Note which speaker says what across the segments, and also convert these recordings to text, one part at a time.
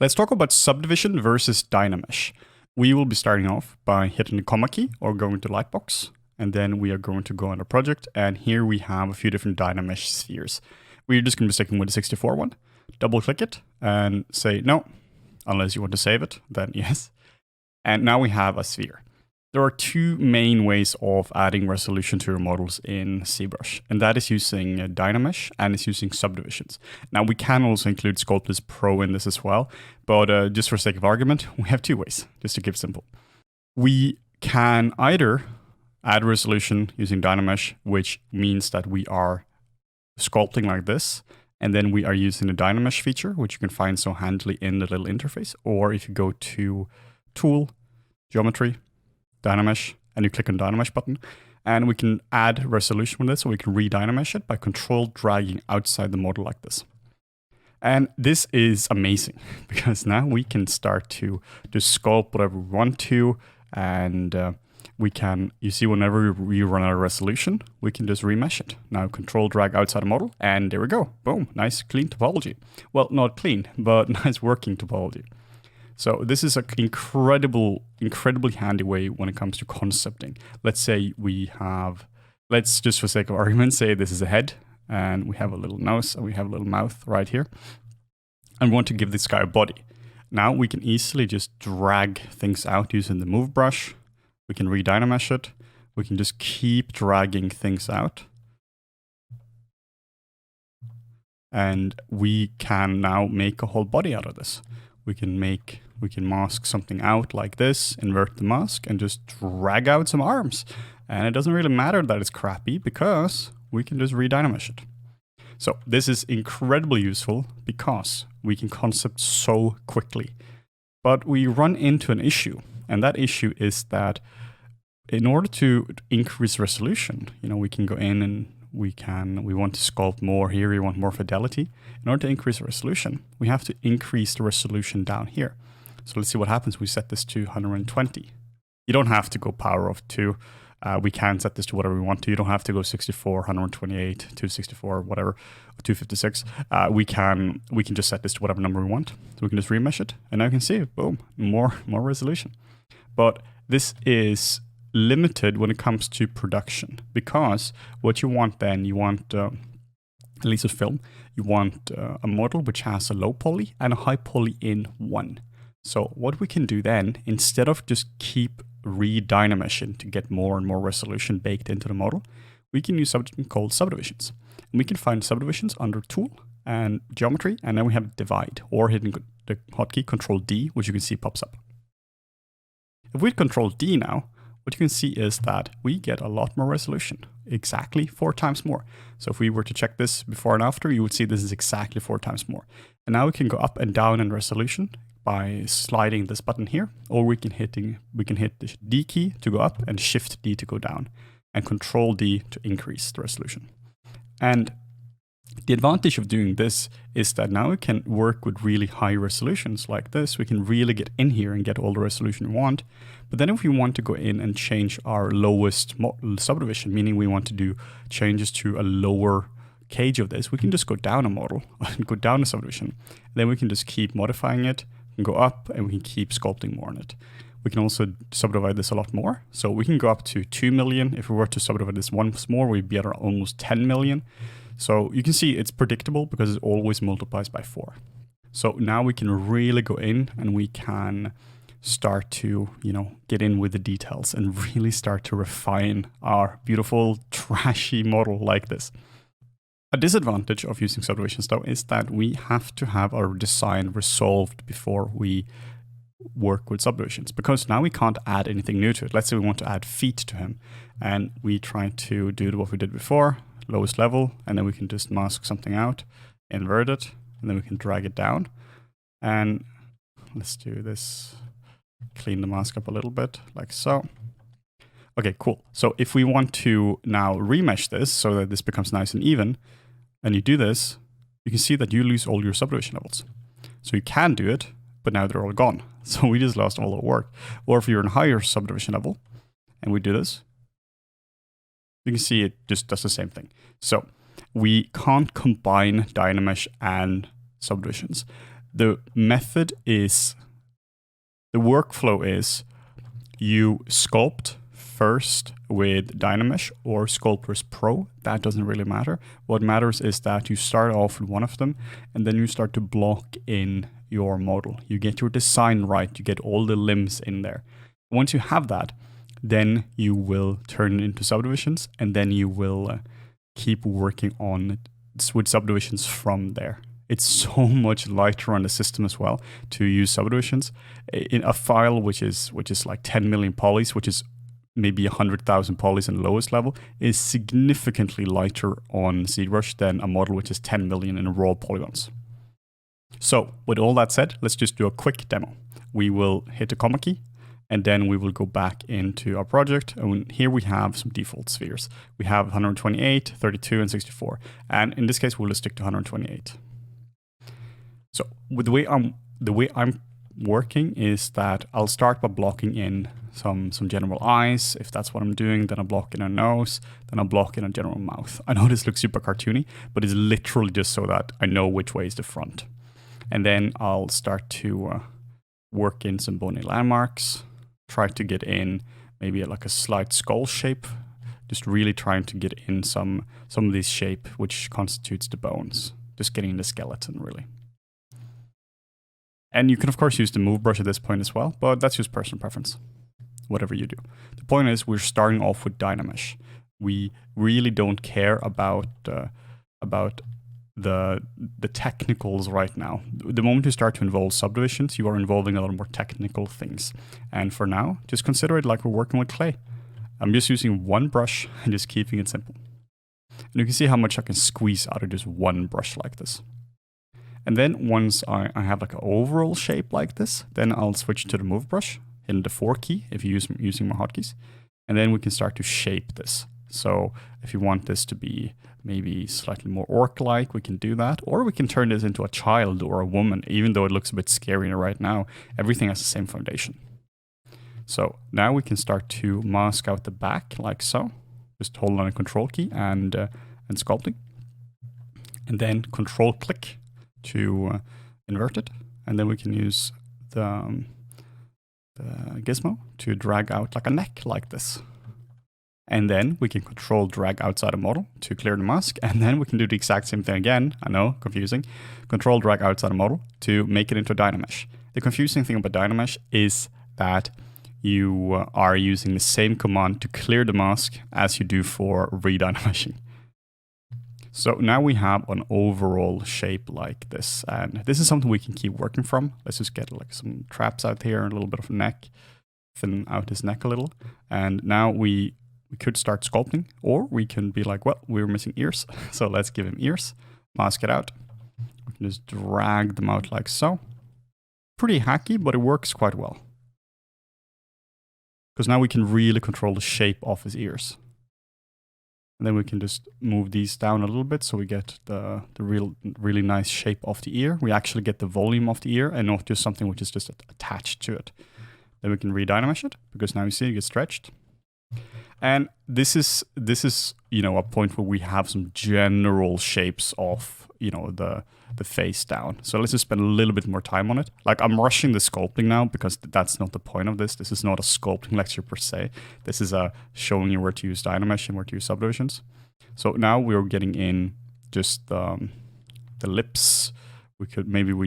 Speaker 1: Let's talk about subdivision versus Dynamesh. We will be starting off by hitting the comma key or going to Lightbox, and then we are going to go under project, and here we have a few different Dynamesh spheres. We're just going to be sticking with the 64 one. Double click it and say no, unless you want to save it, then yes. And now we have a sphere. There are two main ways of adding resolution to your models in ZBrush, and that is using Dynamesh and it's using subdivisions. Now we can also include Sculptris Pro in this as well, but just for sake of argument, we have two ways, just to keep it simple. We can either add resolution using Dynamesh, which means that we are sculpting like this, and then we are using the Dynamesh feature, which you can find so handily in the little interface. Or if you go to Tool, Geometry, Dynamesh, and you click on Dynamesh button, and we can add resolution with this, so we can re-Dynamesh it by control dragging outside the model like this. And this is amazing because now we can start to just sculpt whatever we want to, and we can, you see, whenever we run out of resolution, we can just remesh it. Now control drag outside the model, and there we go. Boom, nice clean topology. Well, not clean, but nice working topology. So this is an incredibly handy way when it comes to concepting. Let's say we have, let's just for sake of argument say this is a head, and we have a little nose, and we have a little mouth right here. And we want to give this guy a body. Now we can easily just drag things out using the move brush. We can re-Dynamesh it. We can just keep dragging things out. And we can now make a whole body out of this. We can mask something out like this, invert the mask, and just drag out some arms. And it doesn't really matter that it's crappy because we can just re-Dynamesh it. So this is incredibly useful because we can concept so quickly. But we run into an issue, and that issue is that in order to increase resolution, we can go in and we want to sculpt more here, we want more fidelity. In order to increase resolution, we have to increase the resolution down here. So let's see what happens. We set this to 120. You don't have to go power of 2. We can set this to whatever we want to. You don't have to go 64, 128, 264, whatever, 256. We can just set this to whatever number we want. So we can just remesh it, and now you can see, boom, more resolution. But this is limited when it comes to production, because what you want then, you want, at least with film, you want a model which has a low poly and a high poly in one. So what we can do then, instead of just keep re-Dynameshing to get more and more resolution baked into the model, we can use something called subdivisions. And we can find subdivisions under Tool and Geometry, and then we have Divide, or hitting the hotkey Control D, which you can see pops up. If we Control D now, what you can see is that we get a lot more resolution, exactly 4 times more. So if we were to check this before and after, you would see this is exactly 4 times more. And now we can go up and down in resolution by sliding this button here, or we can hit the D key to go up and Shift D to go down, and Control D to increase the resolution. And the advantage of doing this is that now we can work with really high resolutions like this. We can really get in here and get all the resolution we want. But then if we want to go in and change our lowest subdivision, meaning we want to do changes to a lower cage of this, we can just go down a model and go down a subdivision. Then we can just keep modifying it and go up, and we can keep sculpting more on it. We can also subdivide this a lot more. So we can go up to 2 million. If we were to subdivide this once more, we'd be at almost 10 million. So you can see it's predictable because it always multiplies by 4. So now we can really go in and we can start to, get in with the details and really start to refine our beautiful, trashy model like this. A disadvantage of using subdivisions, though, is that we have to have our design resolved before we work with subdivisions, because now we can't add anything new to it. Let's say we want to add feet to him, and we try to do what we did before, lowest level, and then we can just mask something out, invert it, and then we can drag it down. And let's do this, clean the mask up a little bit, like so. Okay, cool. So if we want to now remesh this so that this becomes nice and even, and you do this, you can see that you lose all your subdivision levels. So you can do it, but now they're all gone. So we just lost all our work. Or if you're in a higher subdivision level, and we do this, you can see it just does the same thing. So we can't combine Dynamesh and subdivisions. the method is, the workflow is, you sculpt first with Dynamesh or Sculptris Pro. That doesn't really matter. What matters is that you start off with one of them, and then you start to block in your model. You get your design right. You get all the limbs in there. Once you have that, then you will turn it into subdivisions, and then you will keep working on it with subdivisions from there. It's so much lighter on the system as well to use subdivisions. In a file which is like 10 million polys, which is maybe 100,000 polys in the lowest level, is significantly lighter on ZBrush than a model which is 10 million in raw polygons. So with all that said, let's just do a quick demo. We will hit the comma key, and then we will go back into our project. And here we have some default spheres. We have 128, 32, and 64. And in this case, we'll just stick to 128. So with the way I'm working is that I'll start by blocking in some general eyes. If that's what I'm doing, then I'll block in a nose, then I'll block in a general mouth. I know this looks super cartoony, but it's literally just so that I know which way is the front. And then I'll start to work in some bony landmarks, try to get in maybe like a slight skull shape, just really trying to get in some of this shape which constitutes the bones, just getting the skeleton really. And you can of course use the move brush at this point as well, but that's just personal preference, whatever you do. The point is we're starting off with Dynamesh. We really don't care about the technicals right now. The moment you start to involve subdivisions, you are involving a lot more technical things. And for now, just consider it like we're working with clay. I'm just using one brush and just keeping it simple. And you can see how much I can squeeze out of just one brush like this. And then once I have like an overall shape like this, then I'll switch to the move brush, hitting the 4 key if you're using my hotkeys. And then we can start to shape this. So if you want this to be maybe slightly more orc-like, we can do that. Or we can turn this into a child or a woman, even though it looks a bit scarier right now. Everything has the same foundation. So now we can start to mask out the back like so. Just hold on a control key and sculpting. And then control click to invert it. And then we can use the gizmo to drag out like a neck like this. And then we can control drag outside a model to clear the mask. And then we can do the exact same thing again. I know, confusing. Control drag outside a model to make it into Dynamesh. The confusing thing about Dynamesh is that you are using the same command to clear the mask as you do for re-Dynameshing. So now we have an overall shape like this. And this is something we can keep working from. Let's just get like some traps out here and a little bit of neck. Thin out his neck a little. And now we could start sculpting, or we can be like, well, we're missing ears. So let's give him ears, mask it out. We can just drag them out like so. Pretty hacky, but it works quite well. Because now we can really control the shape of his ears. And then we can just move these down a little bit so we get the really nice shape of the ear. We actually get the volume of the ear and not just something which is just attached to it. Then we can re-Dynamesh it, because now you see it gets stretched. And this is a point where we have some general shapes of the face down. So let's just spend a little bit more time on it. Like, I'm rushing the sculpting now because that's not the point of this. This is not a sculpting lecture per se. This is a showing you where to use Dynamesh and where to use subdivisions. So now we're getting in just the lips. We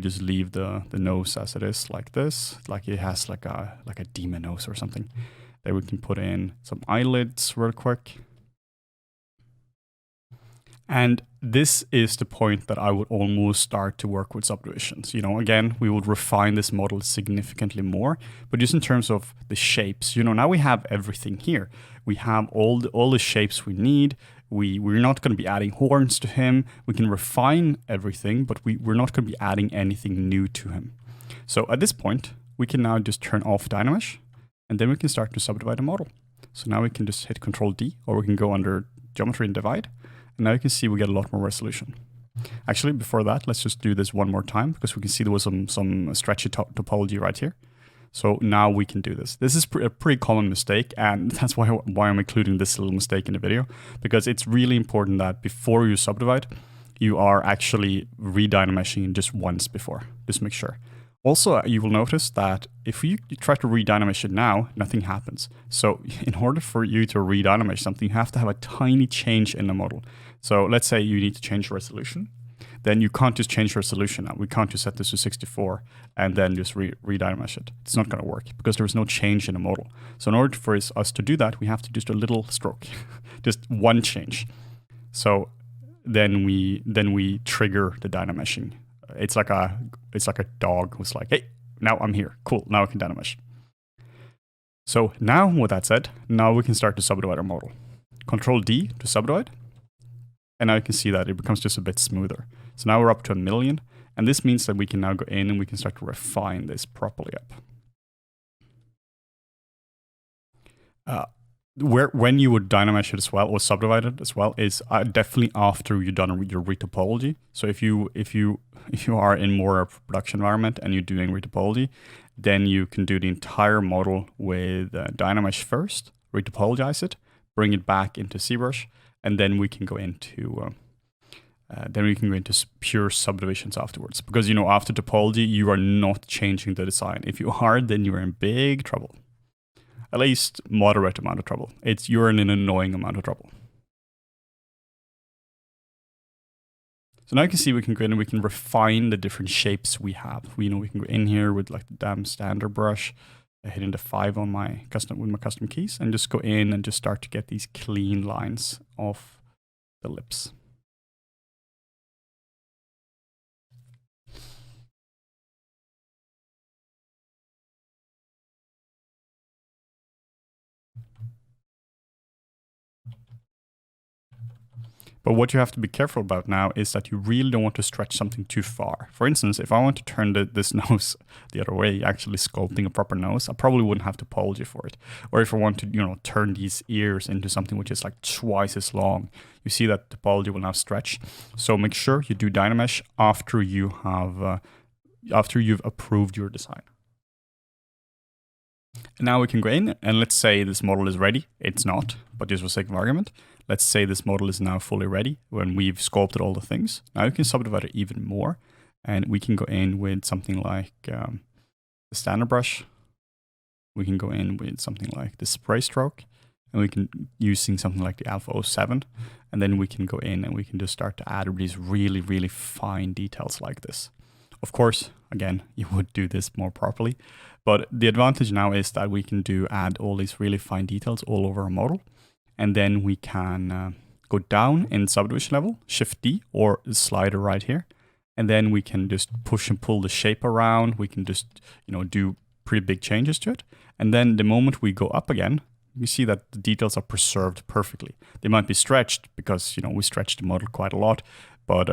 Speaker 1: just leave the nose as it is, like this, like it has like a demon nose or something. Then we can put in some eyelids real quick. And this is the point that I would almost start to work with subdivisions. Again, we would refine this model significantly more, but just in terms of the shapes, now we have everything here. We have all the shapes we need. We're not going to be adding horns to him. We can refine everything, but we're not going to be adding anything new to him. So at this point, we can now just turn off Dynamesh, and then we can start to subdivide the model. So now we can just hit Control D, or we can go under Geometry and Divide. And now you can see we get a lot more resolution. Actually, before that, let's just do this one more time, because we can see there was some stretchy topology right here. So now we can do this. This is a pretty common mistake, and that's why I'm including this little mistake in the video, because it's really important that before you subdivide, you are actually re-Dynameshing just once before. just make sure. Also, you will notice that if you try to re-Dynamesh it now, nothing happens. So in order for you to re-Dynamesh something, you have to have a tiny change in the model. So let's say you need to change resolution. Then you can't just change resolution now. We can't just set this to 64 and then just re-Dynamesh it. It's not going to work because there is no change in the model. So in order for us to do that, we have to do just a little stroke, just one change. So then we trigger the Dynameshing. It's like a dog who's like, hey, now I'm here. Cool, now I can Dynamesh. So now with that said, now we can start to subdivide our model. Control D to subdivide. And now you can see that it becomes just a bit smoother. So now we're up to 1,000,000. And this means that we can now go in and we can start to refine this properly up. When you would Dynamesh it as well, or subdivide it as well, is definitely after you've done your retopology. So if you are in more of a production environment and you're doing retopology, then you can do the entire model with Dynamesh first, retopologize it, bring it back into ZBrush, and then we can go into pure subdivisions afterwards. Because after topology, you are not changing the design. If you are, then you're in big trouble. At least moderate amount of trouble. You're in an annoying amount of trouble. So now you can see we can go in and we can refine the different shapes we have. We can go in here with like the damn standard brush, hitting the 5 on my custom keys, and just go in and just start to get these clean lines off the lips. But what you have to be careful about now is that you really don't want to stretch something too far. For instance, if I want to turn this nose the other way, actually sculpting a proper nose, I probably wouldn't have topology for it. Or if I want to, turn these ears into something which is like twice as long, you see that topology will now stretch. So make sure you do Dynamesh after you've approved your design. And now we can go in and let's say this model is ready. It's not, but just for sake of argument, let's say this model is now fully ready when we've sculpted all the things. Now you can subdivide it even more, and we can go in with something like the standard brush. We can go in with something like the spray stroke, and we can using something like the Alpha 07, and then we can go in and we can just start to add these really, really fine details like this. Of course, again, you would do this more properly, but the advantage now is that we can add all these really fine details all over our model. And then we can go down in subdivision level, Shift D or the slider right here. And then we can just push and pull the shape around. We can just, do pretty big changes to it. And then the moment we go up again, you see that the details are preserved perfectly. They might be stretched because, we stretched the model quite a lot, but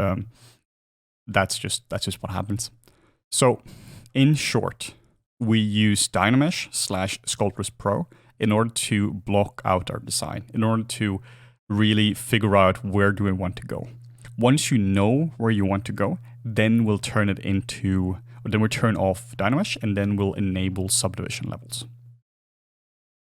Speaker 1: that's just what happens. So in short, we use Dynamesh / Sculptris Pro in order to block out our design, in order to really figure out where do we want to go. Once you know where you want to go, then we'll turn off Dynamesh and then we'll enable subdivision levels.